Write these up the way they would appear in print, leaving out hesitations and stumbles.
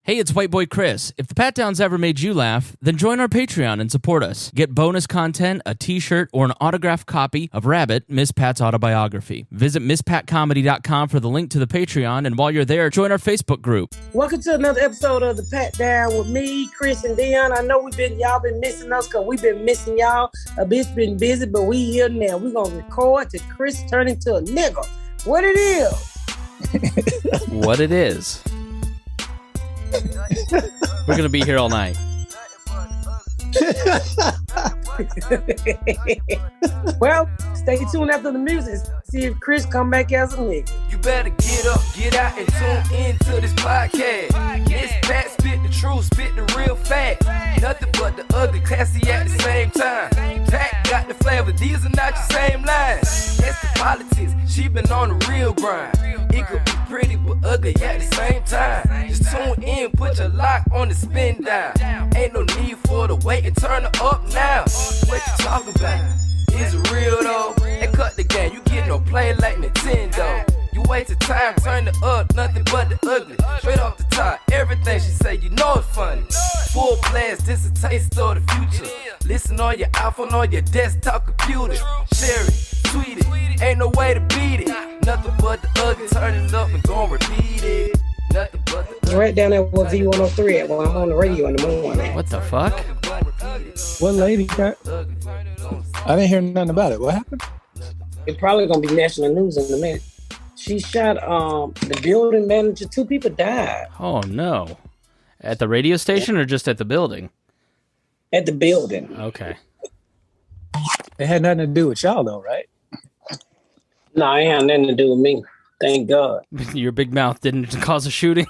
Hey, it's White Boy Chris. If the Pat Downs ever made you laugh, then join our Patreon and support us. Get bonus content, a t-shirt, or an autographed copy of Rabbit, Miss Pat's autobiography. Visit MissPatComedy.com for the link to the Patreon, and while you're there, join our Facebook group. Welcome to another episode of the Pat Down with me, Chris and Deon. I know y'all been missing us because we've been missing y'all. A bitch been busy, but we here now. We're going to record till Chris turn into a nigga. What it is. What it is. We're going to be here all night. Well, stay tuned after the music. See if Chris come back as a nigga. You better get up, get out, and tune into this podcast. This Pat spit the truth, spit the real fact. Nothing but the ugly, classy at the same time. Pat got the flavor, these are not your same lines. That's the politics, she been on the real grind. It could be pretty but ugly at the same time. Just tune in, put your lock on the spin down. Ain't no need for the wait and turn it up now. What you talking about? Is it real though? And cut the game, you get no play like Nintendo. You wasted time, turn it up, nothing but the ugly. Straight off the top, everything she say, you know it's funny. Full blast, this a taste of the future. Listen on your iPhone, on your desktop computer. Share it, tweet it, ain't no way to beat it. Nothing but the ugly, turn it up and gon' repeat it. Nothing but the It's right down there with V103 when I'm on the radio in the morning. What the fuck? What lady got? I didn't hear nothing about it. What happened? It's probably gonna be national news in a minute. She shot the building manager. 2 people died Oh, no. At the radio station or just at the building? at the building. Okay. It had nothing to do with y'all, though, right? No, it had nothing to do with me. Thank God. Your big mouth didn't cause a shooting?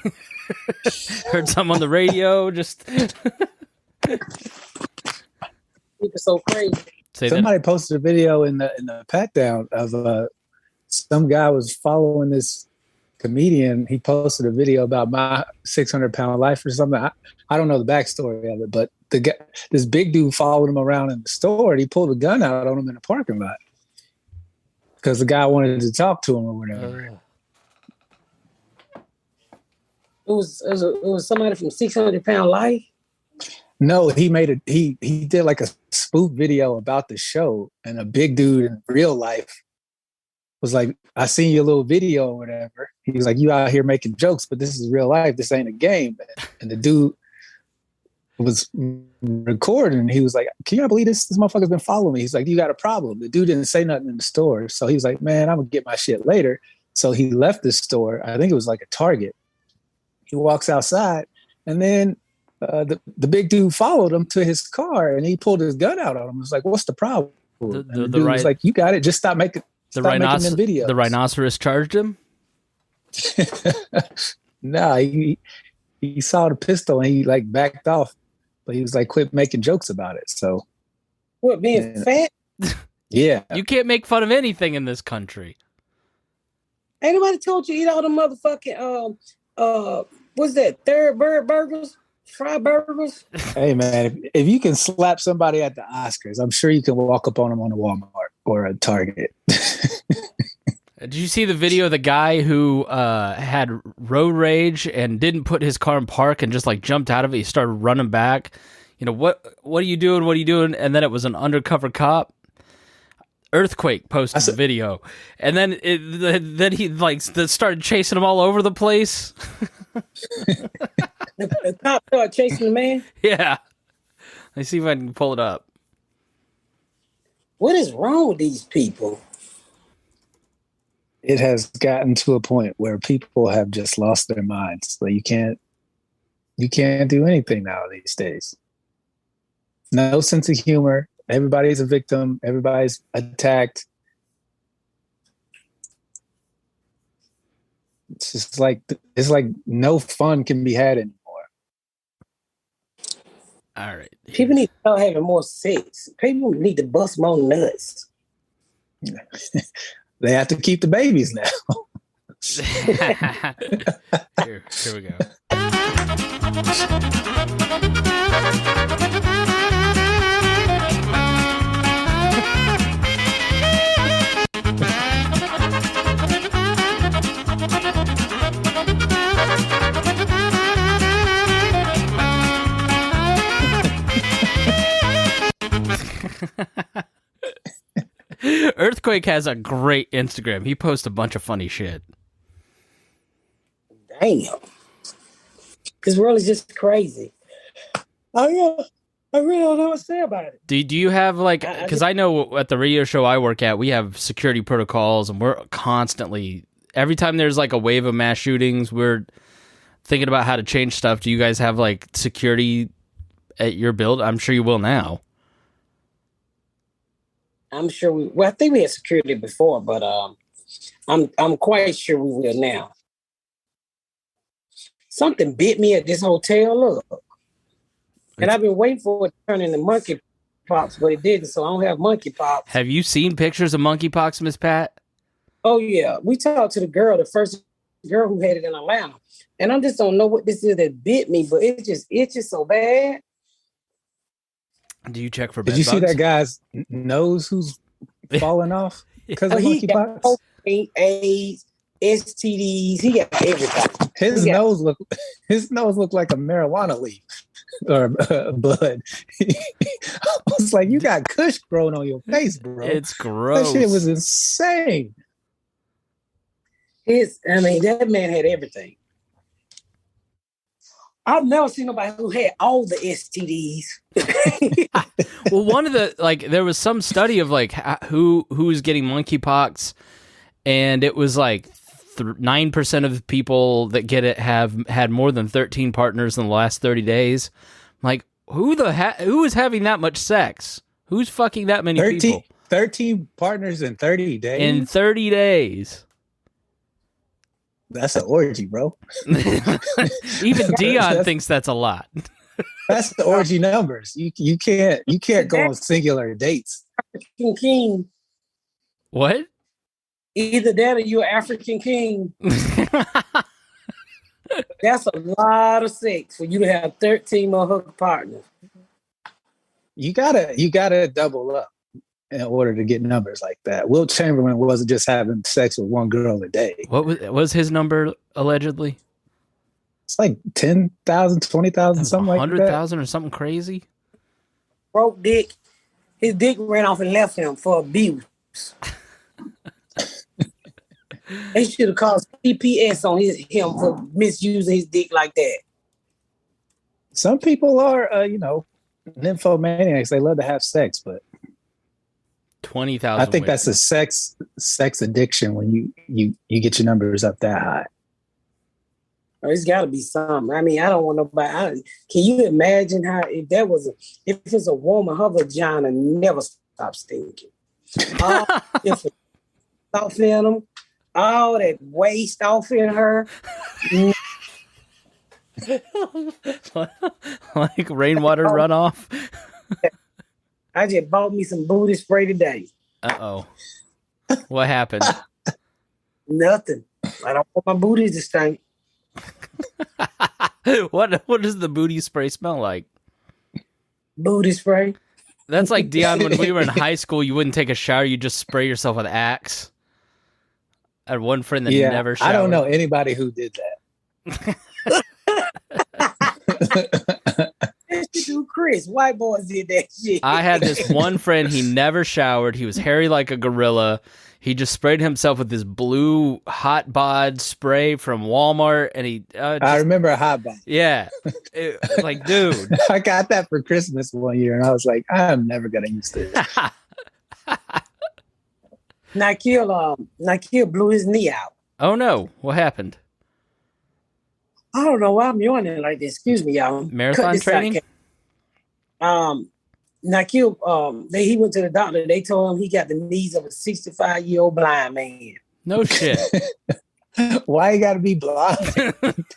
Heard something on the radio, just... People so crazy. Somebody posted a video in the pat down of some guy was following this comedian. He posted a video about my 600-pound life or something. I don't know the backstory of it, but this big dude followed him around in the store and he pulled a gun out on him in the parking lot because the guy wanted to talk to him or whatever. It was somebody from 600-Pound Life. No, he did like a spoof video about the show, and a big dude in real life was like, I seen your little video or whatever. He was like, you out here making jokes, but this is real life. This ain't a game. And the dude was recording, and he was like, can you believe this motherfucker's been following me? He's like, you got a problem. The dude didn't say nothing in the store. So he was like, man, I'm gonna get my shit later. So he left the store. I think it was like a Target. He walks outside, and then the big dude followed him to his car, and he pulled his gun out on him. He was like, what's the problem? The dude was like, you got it. Just stop making them videos. The rhinoceros charged him? Nah, he saw the pistol, and he like backed off. But he was like, quit making jokes about it. So What, being fat? yeah. You can't make fun of anything in this country. Ain't nobody told you eat all the motherfucking what's that? Third bird burgers? Fry burgers? Hey man, if you can slap somebody at the Oscars, I'm sure you can walk up on them on a Walmart or a Target. Did you see the video of the guy who had road rage and didn't put his car in park and just like jumped out of it? He started running back. You know, what are you doing? What are you doing? And then it was an undercover cop. Earthquake posted the video, and then he like started chasing him all over the place. The cop started chasing the man? Yeah. Let's see if I can pull it up. What is wrong with these people? It has gotten to a point where people have just lost their minds. Like you can't do anything now these days. No sense of humor. Everybody's a victim. Everybody's attacked. It's like no fun can be had anymore. All right. People need to start having more sex. People need to bust more nuts. They have to keep the babies now. Here we go. Earthquake has a great Instagram. He posts a bunch of funny shit. Damn. This world is just crazy. Oh, yeah. I really don't know what to say about it. Do you have like, because I know at the radio show I work at, we have security protocols and we're constantly, every time there's like a wave of mass shootings, we're thinking about how to change stuff. Do you guys have like security at your build? I'm sure you will now. I'm sure I think we had security before, but I'm quite sure we will now. Something bit me at this hotel. Look. And I've been waiting for it to turn into monkeypox, but it didn't, so I don't have monkeypox. Have you seen pictures of monkeypox, Miss Pat? Oh, yeah. We talked to the first girl who had it in Atlanta. And I just don't know what this is that bit me, but it just itches so bad. Do you check for bed Did you bugs? see that guy's nose who's falling off because of He monkeypox? got AIDS, STDs. He got everything. His nose looked like a marijuana leaf or bud. I was like, you got kush growing on your face, bro. It's gross. That shit was insane. That man had everything. I've never seen nobody who had all the STDs. Well, one of the, like, there was some study of like who's getting monkeypox, and it was like 9% of the people that get it have had more than 13 partners in the last 30 days. Like, who is having that much sex? Who's fucking that many people? 13 partners in 30 days? In 30 days. That's an orgy, bro. Even Deon thinks that's a lot. That's the orgy numbers. You can't go on singular dates. African king. What? Either that or you're African king. That's a lot of sex for you to have 13 motherfucking partners. You gotta double up in order to get numbers like that. Will Chamberlain wasn't just having sex with one girl a day. What was his number allegedly? It's like 10,000, 20,000, something like that. 100,000 or something crazy. Broke dick. His dick ran off and left him for abuse. They should have called CPS on him for misusing his dick like that. Some people are, nymphomaniacs. They love to have sex, but 20,000. I think that's a sex addiction when you get your numbers up that high. There's got to be something. I mean, I don't want nobody. Can you imagine how if it's a woman, her vagina never stops stinking. If it's off in them, all that waste off in her. Like rainwater runoff. I just bought me some booty spray today. Uh-oh. What happened? Nothing. I don't want my booty to stink. What does the booty spray smell like? Booty spray. That's like, Deon, when we were in high school, you wouldn't take a shower, you just spray yourself with Axe. I had one friend that never showered. I don't know anybody who did that. Chris, white boys did that shit. I had this one friend, he never showered. He was hairy like a gorilla. He just sprayed himself with this blue hot bod spray from Walmart, and he. I remember a hot bod. Yeah, like, dude. I got that for Christmas one year, and I was like, I'm never gonna use this. Nikhil blew his knee out. Oh no! What happened? I don't know why I'm yawning like this. Excuse me, y'all. Marathon training. Nikhil, he went to the doctor. They told him he got the knees of a 65-year-old blind man. No shit. Why you got to be blind?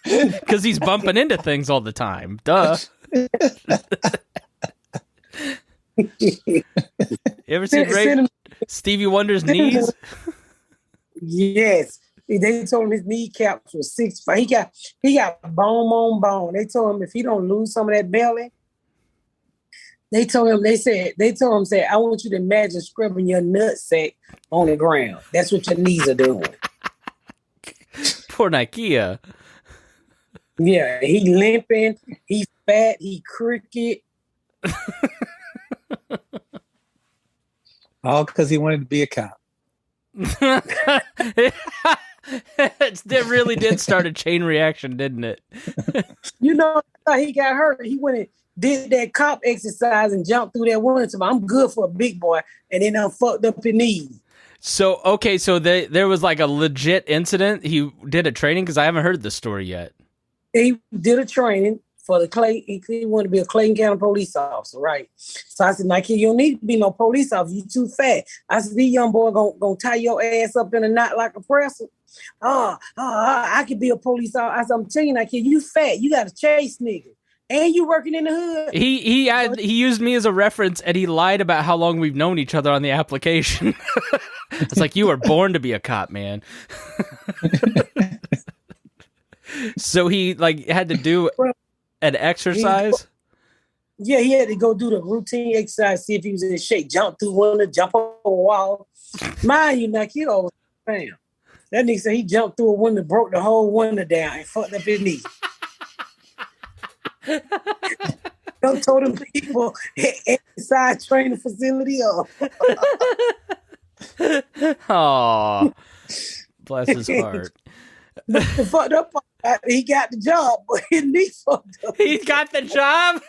Because he's bumping into things all the time. Duh. You ever seen Stevie Wonder's knees? Yes. They told him his kneecaps were 65. He got bone on bone. They told him if he don't lose some of that belly, they told him, I want you to imagine scrubbing your nutsack on the ground. That's what your knees are doing. Poor Nikea. Yeah, he limping, he fat, he crooked. All because he wanted to be a cop. It really did start a chain reaction, didn't it? You know how he got hurt? He went and did that cop exercise and jumped through that window. So I'm good for a big boy, and then fucked up his knees. So, okay, so there was like a legit incident. He did a training, because I haven't heard this story yet. He did a training for the Clay. He wanted to be a Clayton County police officer, right? So I said, Nike, you don't need to be no police officer. You too fat. I said, these young boy gonna tie your ass up in a knot like a presser. I could be a police officer. I said, I'm telling you, Nike, you fat. You got to chase niggas. And you working in the hood. He used me as a reference, and he lied about how long we've known each other on the application. It's like, you were born to be a cop, man. So he like had to do an exercise. Yeah, he had to go do the routine exercise, see if he was in shape. Jump through window, jump over a wall. Mind you, Nike, you know, bam. That nigga said he jumped through a window, broke the whole window down, and fucked up his knee. Don't told them people inside training facility up. Oh, bless his heart. The fucked up part, he got the job, but his knee fucked up. He got the job.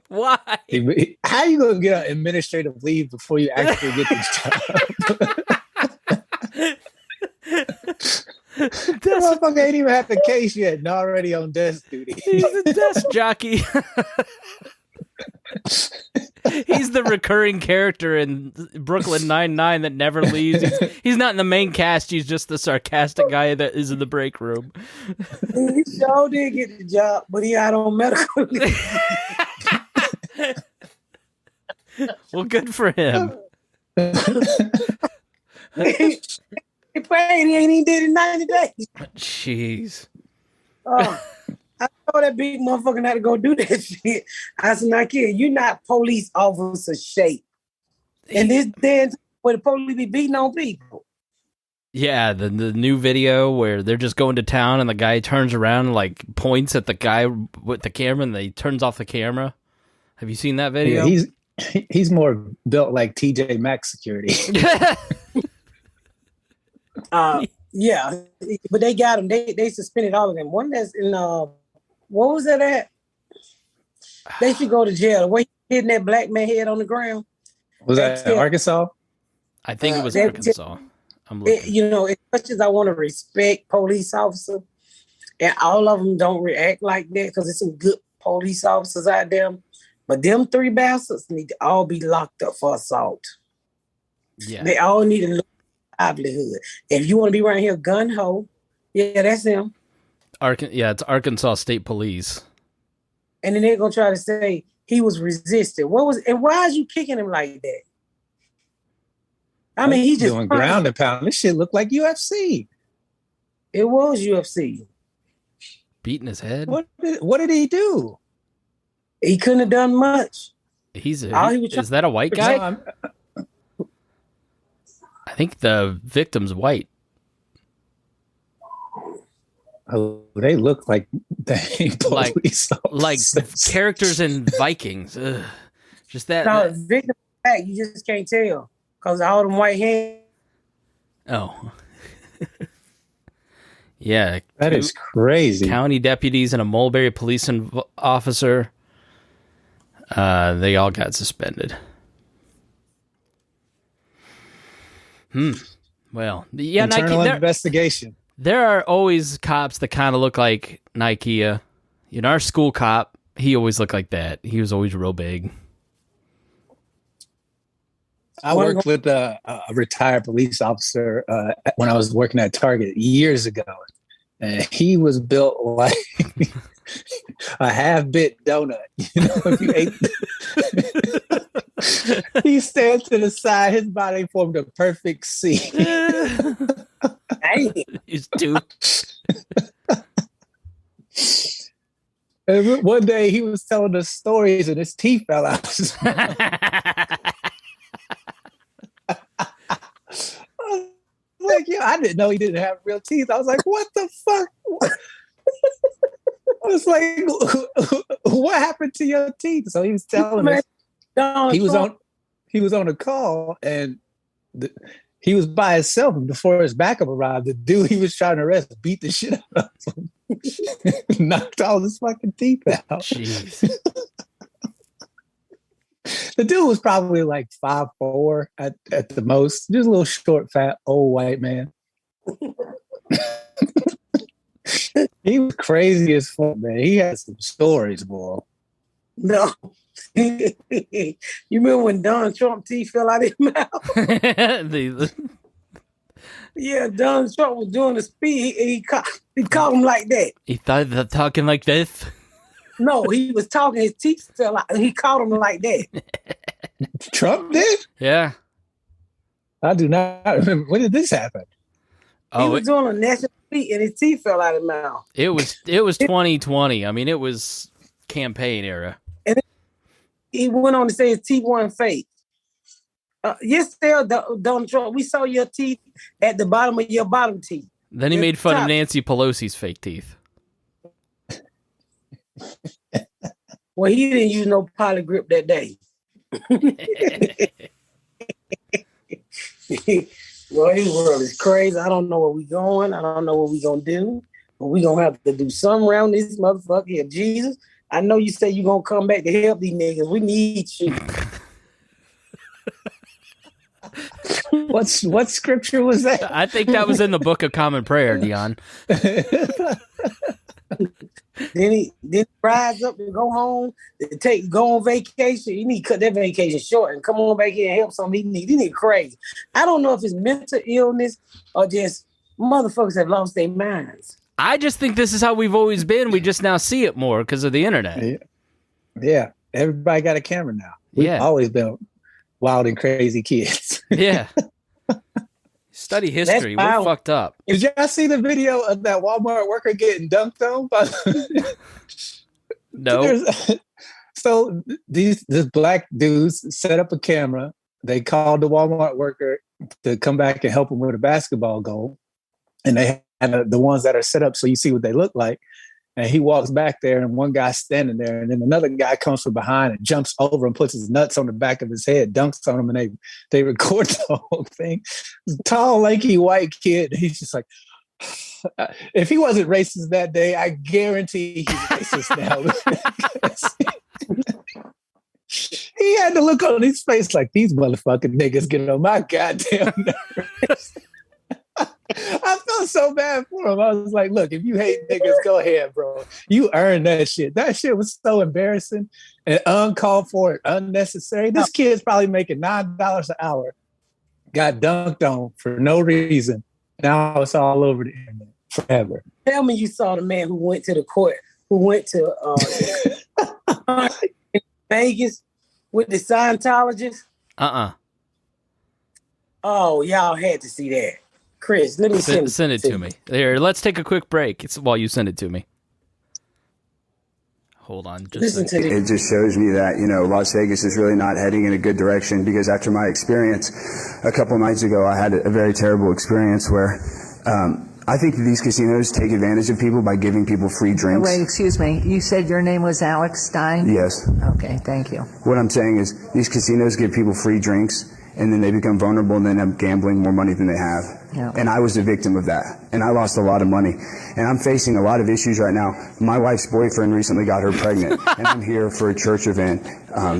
Why? How you gonna get an administrative leave before you actually get the job? That motherfucker ain't even had the case yet and already on desk duty. He's a desk jockey. He's the recurring character in Brooklyn Nine-Nine that never leaves. He's not in the main cast. He's just the sarcastic guy that is in the break room. He sure did get the job, but he out on medical leave. Well, good for him. He paid. He ain't even did it 90 days. Jeez. I know that big motherfucker had to go do that shit. I said, "Now, kid, you're not police officer shape." And this then where the police be beating on people. Yeah, the new video where they're just going to town and the guy turns around and like points at the guy with the camera and he turns off the camera. Have you seen that video? Yeah, he's more built like TJ Maxx security. Yeah, but they got him. They suspended all of them. One that's in what was that at? They should go to jail. Where he hitting that black man head on the ground. Was that Arkansas? I think it was Arkansas. I'm looking. You know, as much as I want to respect police officers, and all of them don't react like that because there's some good police officers out there. But them three bastards need to all be locked up for assault. Yeah, they all need a livelihood. If you want to be around here gun ho, yeah, that's them. It's Arkansas State Police. And then they're gonna try to say he was resisting. And why is you kicking him like that? I mean, he just doing ground and pound. This shit looked like UFC. It was UFC. Beating his head. What did he do? He couldn't have done much. Is that a white guy? I think the victim's white. Oh, they look like police like characters in Vikings. Ugh. Just that. No, victim back, you just can't tell because all them white hands. Oh. Yeah. That is crazy. County deputies and a Mulberry police officer. They all got suspended. Well, yeah, internal investigation. There are always cops that kind of look like Nike. Our school cop, he always looked like that. He was always real big. I worked with a retired police officer when I was working at Target years ago, and he was built like a half-bit donut. You know, if you ate, he stands to the side. His body formed a perfect C. He's too. And one day he was telling us stories, and his teeth fell out. Like, yeah, I didn't know he didn't have real teeth. I was like, what the fuck? was like, what happened to your teeth? So he was telling us he was on a call and he was by himself, and before his backup arrived, the dude he was trying to arrest beat the shit out of him. Knocked all his fucking teeth out. Jeez. The dude was probably like 5'4" at the most. Just a little short, fat, old white man. He was crazy as fuck, man. He had some stories, boy. No. You remember when Donald Trump teeth fell out of his mouth? Yeah, Donald Trump was doing a speech. He called him like that. He thought talking like this. No, he was talking. His teeth fell out. He called him like that. Trump did? Yeah. I do not remember. When did this happen? He was doing a national speech and his teeth fell out of his mouth. It was 2020. I mean, it was campaign era. And he went on to say his teeth weren't fake. Yesterday, Donald Trump, we saw your teeth at the bottom of your bottom teeth. Then he made fun of Nancy Pelosi's fake teeth. Well, he didn't use no poly grip that day. Well, his world is crazy. I don't know where we going. I don't know what we gonna do. But we gonna have to do something around this motherfucker here. Jesus, I know you say you gonna come back to help these niggas. We need you. What scripture was that? I think that was in the Book of Common Prayer, Deon. Then he rise up and go home, go on vacation. You need to cut that vacation short and come on back here and help something he need crazy. I don't know if it's mental illness or just motherfuckers have lost their minds. I just think this is how we've always been. We just now see it more because of the internet. Yeah. Everybody got a camera now. We've always been wild and crazy kids. Yeah. Study history. We're fucked up. Did y'all see the video of that Walmart worker getting dunked on? No. So these black dudes set up a camera. They called the Walmart worker to come back and help them with a basketball goal. And they had the ones that are set up so you see what they look like. And he walks back there and one guy's standing there. And then another guy comes from behind and jumps over and puts his nuts on the back of his head, dunks on him, and they record the whole thing. Tall, lanky, white kid. He's just like, if he wasn't racist that day, I guarantee he's racist now. He had to look on his face like, these motherfucking niggas get on my goddamn nerves. I felt so bad for him. I was like, look, if you hate niggas, go ahead, bro. You earned that shit. That shit was so embarrassing and uncalled for and unnecessary. This kid's probably making $9 an hour. Got dunked on for no reason. Now it's all over the internet forever. Tell me you saw the man who went to the court, who went to Vegas with the Scientologists. Oh, y'all had to see that. Chris, let me send it to me. Here, let's take a quick break. It's while you send it to me. Hold on. It just shows me that, Las Vegas is really not heading in a good direction, because after my experience a couple nights ago, I had a very terrible experience where I think these casinos take advantage of people by giving people free drinks. Wait, excuse me. You said your name was Alex Stein? Yes. Okay, thank you. What I'm saying is these casinos give people free drinks, and then they become vulnerable and then end up gambling more money than they have. Yeah. And I was a victim of that. And I lost a lot of money. And I'm facing a lot of issues right now. My wife's boyfriend recently got her pregnant. And I'm here for a church event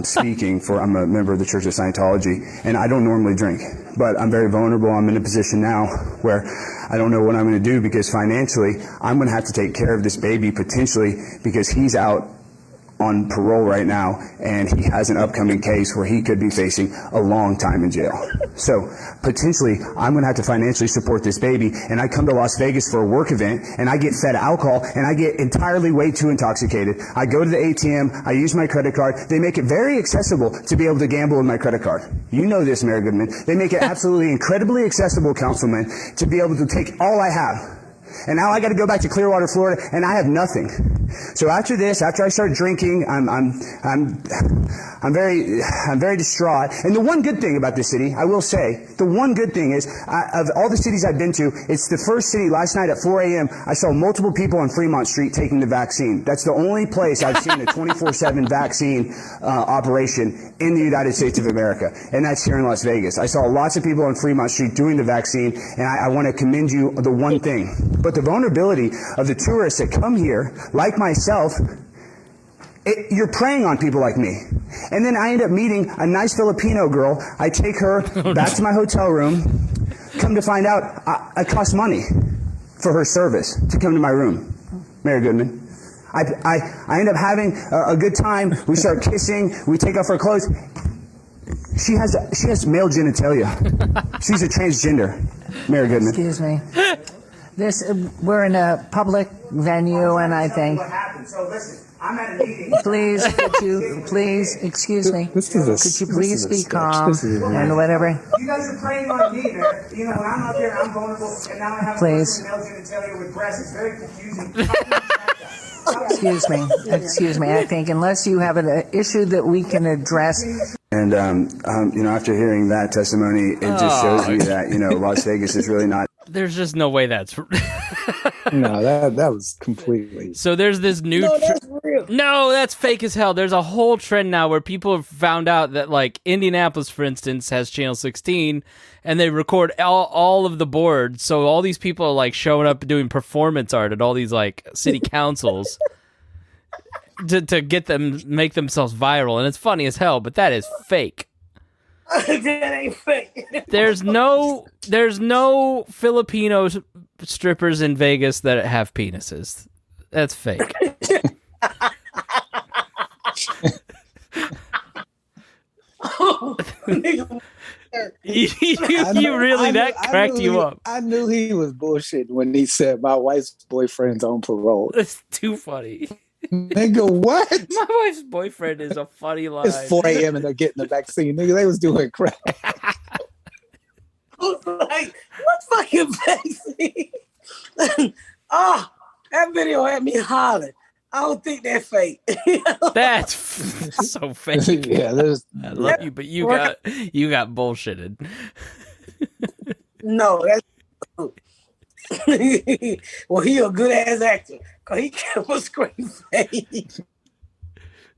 speaking for, I'm a member of the Church of Scientology. And I don't normally drink. But I'm very vulnerable. I'm in a position now where I don't know what I'm going to do, because financially I'm going to have to take care of this baby potentially, because he's out on parole right now, and he has an upcoming case where he could be facing a long time in jail. So potentially, I'm going to have to financially support this baby, and I come to Las Vegas for a work event, and I get fed alcohol, and I get entirely way too intoxicated. I go to the ATM, I use my credit card. They make it very accessible to be able to gamble with my credit card. You know this, Mayor Goodman. They make it absolutely incredibly accessible, Councilman, to be able to take all I have. And now I got to go back to Clearwater, Florida, and I have nothing. So after this, after I start drinking, I'm very distraught. And the one good thing about this city, I will say, the one good thing is, of all the cities I've been to, it's the first city. Last night at 4 a.m., I saw multiple people on Fremont Street taking the vaccine. That's the only place I've seen a 24/7 vaccine operation in the United States of America, and that's here in Las Vegas. I saw lots of people on Fremont Street doing the vaccine, and I want to commend you the one thing. But the vulnerability of the tourists that come here, like myself, you're preying on people like me. And then I end up meeting a nice Filipino girl. I take her back to my hotel room. Come to find out, I cost money for her service to come to my room. Mary Goodman. I end up having a good time. We start kissing. We take off our clothes. She has male genitalia. She's a transgender. Mary Goodman. Excuse me. We're in a public venue, and I think. What happened? So listen, I'm at a meeting. Please, excuse me. This is a, Could you this please is a be sketch. calm This is and whatever? You guys are preying on me, man. You know, when I'm out there, I'm vulnerable, and now I have Please. a male genitalia with breasts. It's very confusing. Excuse me. I think unless you have an issue that we can address. And, you know, after hearing that testimony, it just shows me that, you know, Las Vegas is really not. There's just no way that's. No, that was completely. So there's this new. No, that's real. No, that's fake as hell. There's a whole trend now where people have found out that, like, Indianapolis, for instance, has Channel 16, and they record all of the boards. So all these people are, like, showing up doing performance art at all these, like, city councils to get them, make themselves viral. And it's funny as hell, but that is fake. That ain't fake. There's no Filipino strippers in Vegas that have penises. That's fake. you really, that cracked you up. I knew he was bullshit when he said my wife's boyfriend's on parole. That's too funny. Nigga, what? My wife's boyfriend is a funny line. It's 4 a.m. and they're getting the vaccine. Nigga, they was doing crack. I was like, what fucking vaccine? Oh, that video had me hollering. I don't think that's fake. That's so fake. Yeah, I love you, but you got bullshitted. No, that's well, he a good ass actor because he kept a straight face.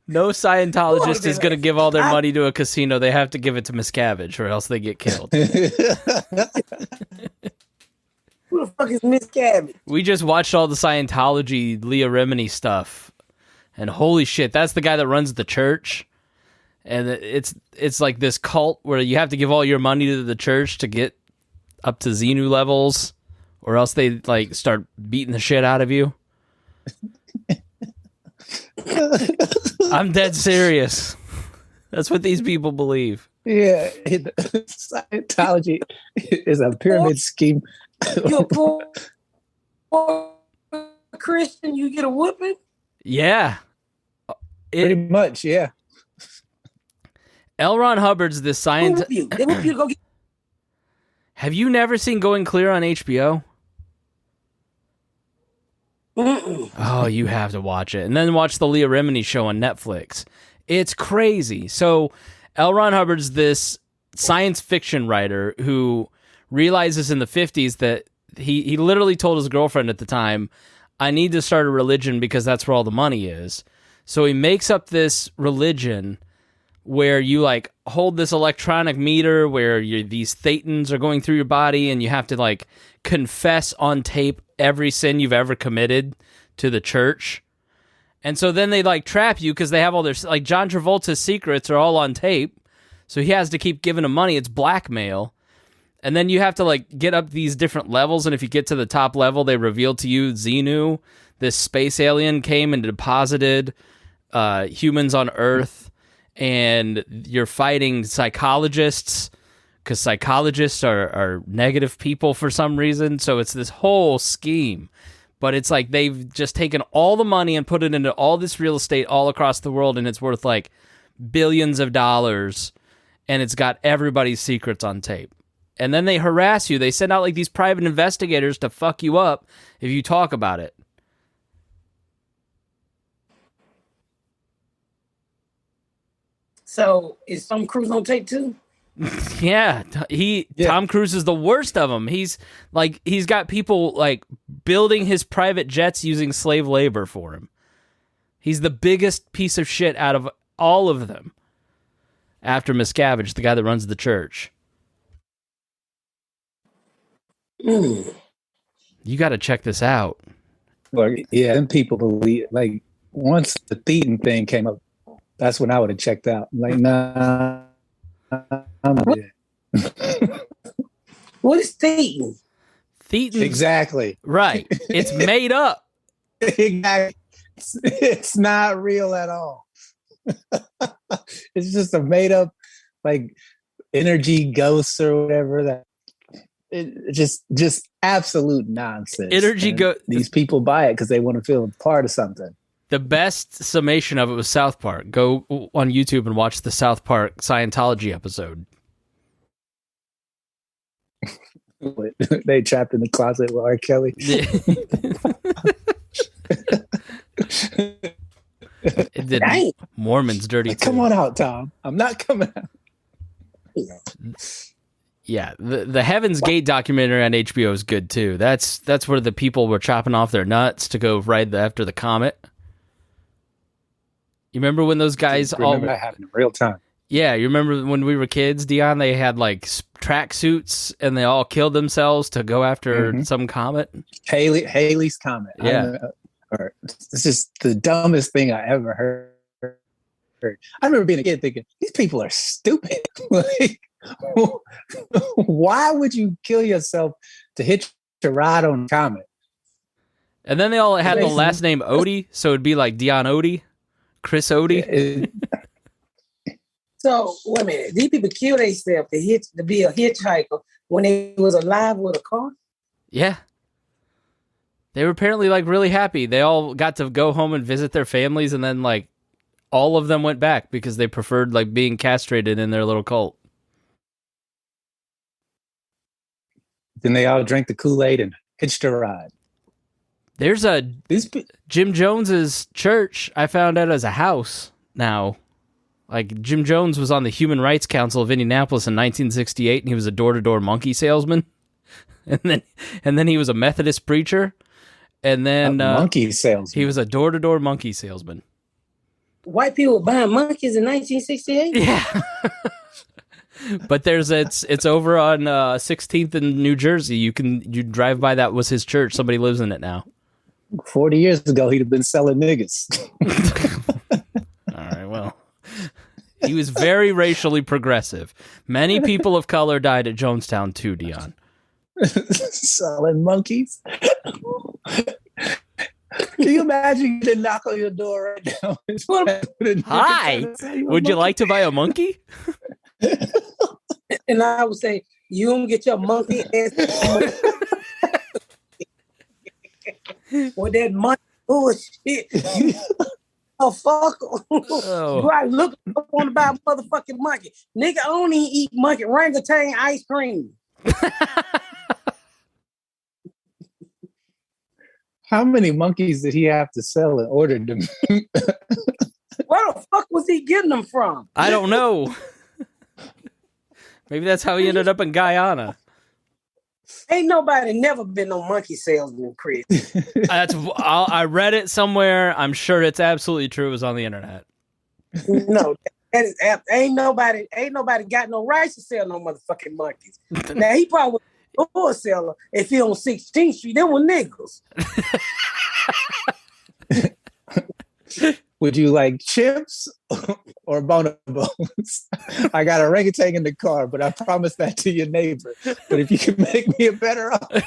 No Scientologist is going to give all their money to a casino. They have to give it to Miscavige, or else they get killed. Who the fuck is Miss Cabby? We just watched all the Scientology Leah Remini stuff, and holy shit, that's the guy that runs the church. And it's like this cult where you have to give all your money to the church to get up to Xenu levels, or else they like start beating the shit out of you. I'm dead serious. That's what these people believe. Yeah, Scientology is a pyramid scheme. You're a poor Christian, you get a whooping? Yeah. Pretty much, yeah. L. Ron Hubbard's the science. They whoop you to go get. Have you never seen Going Clear on HBO? Mm-mm. Oh, you have to watch it. And then watch the Leah Remini show on Netflix. It's crazy. So L. Ron Hubbard's this science fiction writer who realizes in the 50s that he literally told his girlfriend at the time, I need to start a religion because that's where all the money is. So he makes up this religion where you like hold this electronic meter where these thetans are going through your body and you have to like confess on tape every sin you've ever committed to the church. And so then they like trap you because they have all their, like John Travolta's secrets are all on tape. So he has to keep giving them money. It's blackmail. And then you have to like get up these different levels. And if you get to the top level, they reveal to you Xenu, this space alien came and deposited humans on Earth. And you're fighting psychologists because psychologists are negative people for some reason. So it's this whole scheme. But it's like they've just taken all the money and put it into all this real estate all across the world, and it's worth like billions of dollars, and it's got everybody's secrets on tape. and then they harass you. They send out like these private investigators to fuck you up if you talk about it. So is Tom Cruise on tape too? Yeah, Tom Cruise is the worst of them. He's got people like building his private jets using slave labor for him. He's the biggest piece of shit out of all of them. After Miscavige, the guy that runs the church. You got to check this out. Like, yeah, and people believe, like, once the Thetan thing came up, that's when I would have checked out. Like, nah, I'm dead. What is Thetan? Thetan. Exactly. Right. It's made up. Exactly. It's not real at all. It's just a made up, like, energy ghosts or whatever. That it just absolute nonsense. These people buy it because they want to feel a part of something. The best summation of it was South Park. Go on YouTube and watch the South Park Scientology episode. They trapped in the closet with R. Kelly. It did Mormon's dirty too. Come on out, Tom. I'm not coming out. Yeah, the Heaven's Gate documentary on HBO is good too. That's where the people were chopping off their nuts to go right after the comet. You remember when those guys that happened in real time? Yeah, you remember when we were kids, Deon? They had like track suits and they all killed themselves to go after some comet. Haley's comet. Yeah, it's just the dumbest thing I ever heard. I remember being a kid thinking, these people are stupid. Like, why would you kill yourself to hitch a ride on a comet? And then they all had the last name Odie, so it'd be like Deon Odie, Chris Odie. So wait a minute, these people kill themselves to be a hitchhiker when they was alive with a car? Yeah. They were apparently like really happy. They all got to go home and visit their families, and then like all of them went back because they preferred like being castrated in their little cult. Then they all drank the Kool-Aid and hitched a ride. There's Jim Jones's church. I found out as a house now. Like Jim Jones was on the Human Rights Council of Indianapolis in 1968, and he was a door-to-door monkey salesman. And then he was a Methodist preacher. And then monkey salesman. He was a door-to-door monkey salesman. White people buying monkeys in 1968? Yeah. But it's over on 16th in New Jersey. You drive by, that was his church. Somebody lives in it now. 40 years ago, he'd have been selling niggas. All right, well. He was very racially progressive. Many people of color died at Jonestown too, Deon. Selling monkeys? Can you imagine you didn't knock on your door right now? Hi, would you like to buy a monkey? And I would say, you don't get your monkey ass with that monkey bullshit. Oh, fuck. Oh. Do I look up on about a motherfucking monkey? Nigga, I don't even eat monkey orangutan ice cream. How many monkeys did he have to sell in order to... Where the fuck was he getting them from? I don't know. Maybe that's how he ended up in Guyana. Ain't nobody never been no monkey salesman, Chris. I read it somewhere. I'm sure it's absolutely true. It was on the internet. No, that is, ain't nobody got no rights to sell no motherfucking monkeys. Now he probably was a door seller if he on 16th Street. Them were niggas. Would you like chips or bonobos? I got a orangutan in the car, but I promised that to your neighbor. But if you can make me a better offer.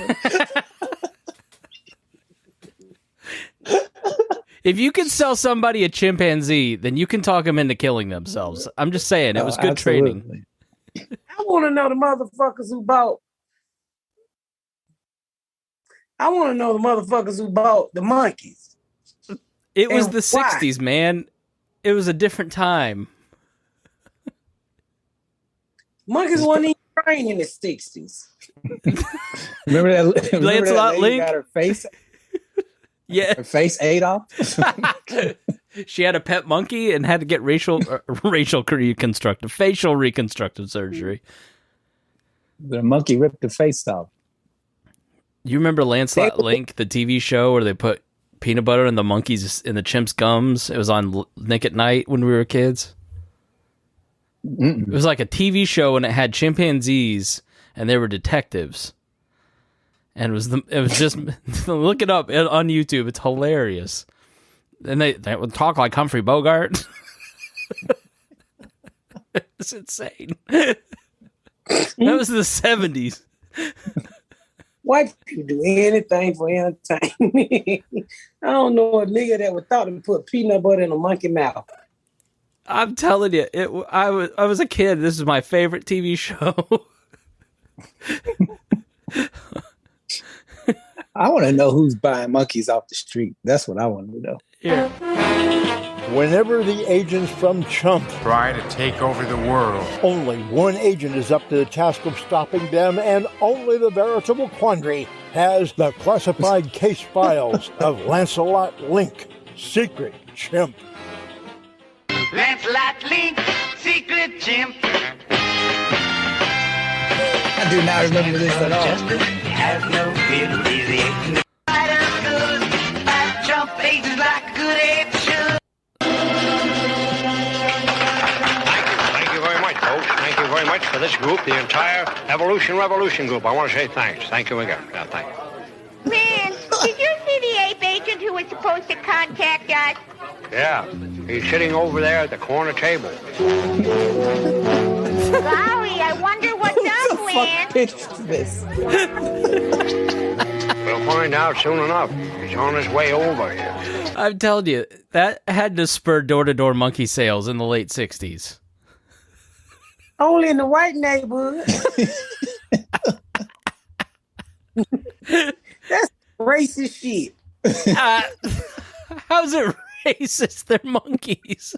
If you can sell somebody a chimpanzee, then you can talk them into killing themselves. I'm just saying, it was good training. I want to know the motherfuckers who bought. I want to know the motherfuckers who bought the monkeys. It was And the 60s, man. It was a different time. Monkeys weren't even train in the 60s. Remember that Lancelot lady Link? got her face Yeah. ate off? She had a pet monkey and had to get facial reconstructive surgery. The monkey ripped the face off. You remember Lancelot Link, the TV show where they put peanut butter in the monkeys in the chimp's gums? It was on Nick at Night when we were kids. Mm-mm. It was like a TV show and it had chimpanzees and they were detectives. And it was just look it up on YouTube. It's hilarious. And they would talk like Humphrey Bogart. It's insane. That was the 70s. White people do anything for entertainment. I don't know a nigga that would thought to put peanut butter in a monkey mouth. I'm telling you, I was a kid. This is my favorite TV show. I want to know who's buying monkeys off the street. That's what I want to know. Yeah. Whenever the agents from Chump try to take over the world, only one agent is up to the task of stopping them, and only the veritable quandary has the classified case files of Lancelot Link, secret chimp. Lancelot Link, secret chimp. I do not remember this at all. Has no fear, easy. Chump agents like a good ape should. Thank you very much, folks. Thank you very much for this group, the entire Evolution Revolution group. I want to say thanks. Thank you again. Yeah, thank you. Man, did you see the ape agent who was supposed to contact us? Yeah, he's sitting over there at the corner table. Golly, I wonder what's up, Lance. Picture this. We'll find out soon enough. He's on his way over here. I'm telling you, that had to spur door-to-door monkey sales in the late 60s. Only in the white neighborhood. That's racist shit. How's it racist? They're monkeys.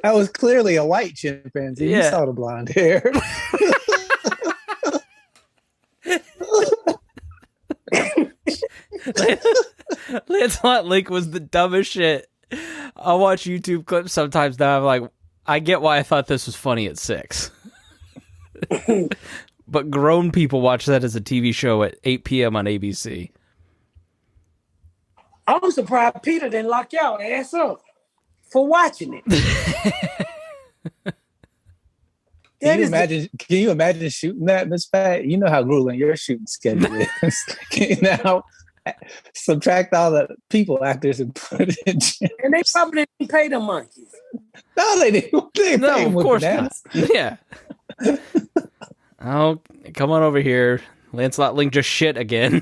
That was clearly a white chimpanzee. Yeah. You saw the blonde hair. Lancelot Link was the dumbest shit. I'll watch YouTube clips sometimes now. I'm like, I get why I thought this was funny at 6. But grown people watch that as a TV show at 8 p.m. on ABC. I'm surprised Peter didn't lock y'all ass up for watching it. Can you imagine shooting that, Miss Pat? You know how grueling your shooting schedule is. Now, subtract all the people actors and put it in jail. And they probably didn't pay the monkeys. No, they didn't. No, of course not. Yeah. Oh, come on over here. Lancelot Link just shit again.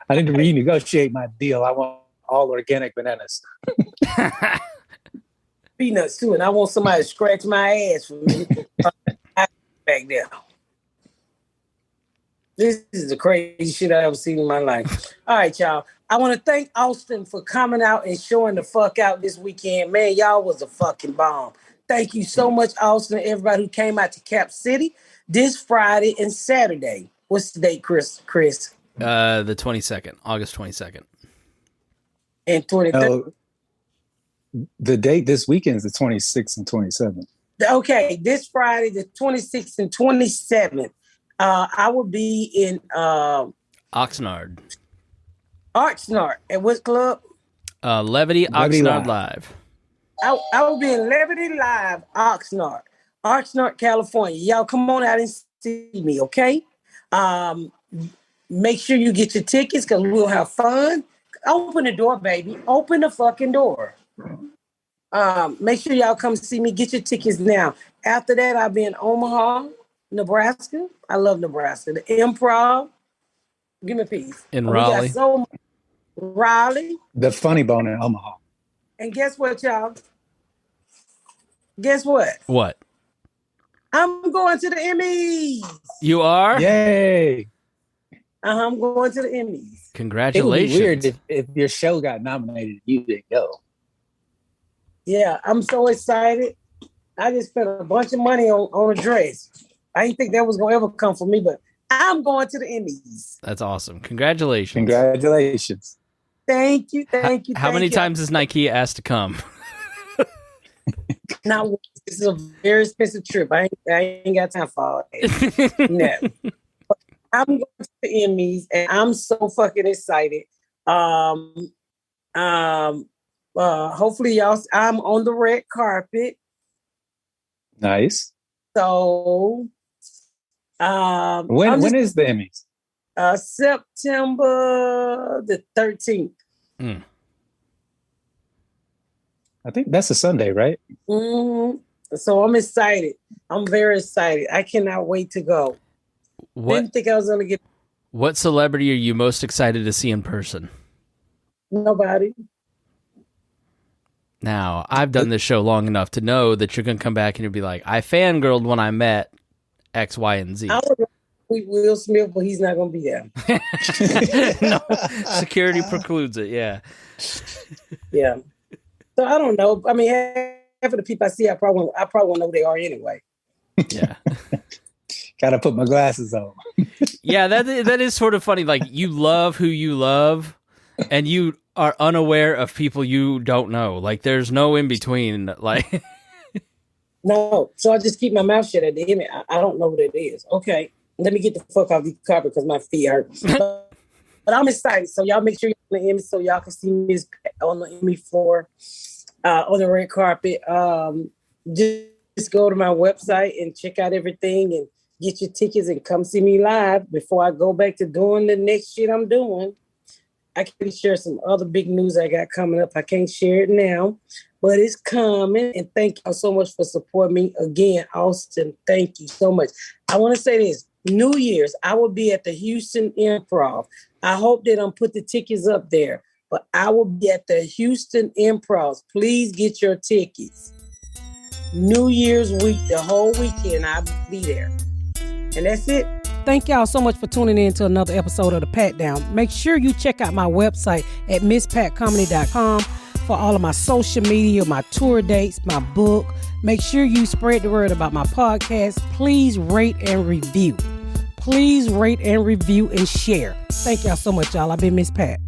I need to renegotiate my deal. I want all organic bananas. Peanuts too, and I want somebody to scratch my ass for me. Back there. This is the crazy shit I ever seen in my life. All right, y'all. I want to thank Austin for coming out and showing the fuck out this weekend. Man, y'all was a fucking bomb. Thank you so much, Austin, and everybody who came out to Cap City this Friday and Saturday. What's the date, Chris? The 22nd, August 22nd. And 23rd. The date this weekend is the 26th and 27th. Okay, this Friday, the 26th and 27th, I will be in Oxnard. Artsnard. At what club? Levity Oxnard Live. I will be in Levity Live, Oxnard, California. Y'all come on out and see me, okay? Make sure you get your tickets because we'll have fun. Open the door, baby. Open the fucking door. Make sure y'all come see me. Get your tickets now. After that, I'll be in Omaha, Nebraska. I love Nebraska. The Improv. Give me a piece. In Raleigh. Raleigh. The Funny Bone in Omaha. And guess what, y'all? Guess what? What? I'm going to the Emmys. You are? Yay. I'm going to the Emmys. Congratulations. It would be weird if your show got nominated and you didn't go. Yeah, I'm so excited. I just spent a bunch of money on a dress. I didn't think that was going to ever come for me, but I'm going to the Emmys. That's awesome. Congratulations. Congratulations. Thank you. How many times is Nike asked to come? Now, this is a very expensive trip. I ain't got time for all that. No. But I'm going to the Emmys, and I'm so fucking excited. Hopefully, y'all, I'm on the red carpet. Nice. So, when is the Emmys? September the 13th. I think that's a Sunday, right? Mm-hmm. So I'm excited. I'm very excited. I cannot wait to go. Didn't think I was going to get... What celebrity are you most excited to see in person? Nobody. Now, I've done this show long enough to know that you're going to come back and you'll be like, I fangirled when I met X, Y, and Z. I would like Will Smith, but he's not going to be there. No, security precludes it, yeah. Yeah. So I don't know. I mean, half of the people I see, I probably won't know who they are anyway. Yeah. Gotta put my glasses on. Yeah, that is sort of funny. Like, you love who you love, and you are unaware of people you don't know. Like, there's no in between. Like, no. So I just keep my mouth shut at the end. I don't know what it is. Okay, let me get the fuck off the carpet because my feet hurt. But I'm excited. So y'all make sure you're on the Emmy so y'all can see me on the Emmy floor, on the red carpet. Just go to my website and check out everything and get your tickets and come see me live before I go back to doing the next shit I'm doing. I can share some other big news I got coming up. I can't share it now, but it's coming. And thank y'all so much for supporting me. Again, Austin, thank you so much. I want to say this. New Year's, I will be at the Houston Improv. I hope they don't put the tickets up there, but I will be at the Houston Improv. Please get your tickets. New Year's week, the whole weekend, I'll be there. And that's it. Thank y'all so much for tuning in to another episode of The Pat Down. Make sure you check out my website at misspatcomedy.com for all of my social media, my tour dates, my book. Make sure you spread the word about my podcast. Please rate and review. Please rate and review and share. Thank y'all so much, y'all. I've been Miss Pat.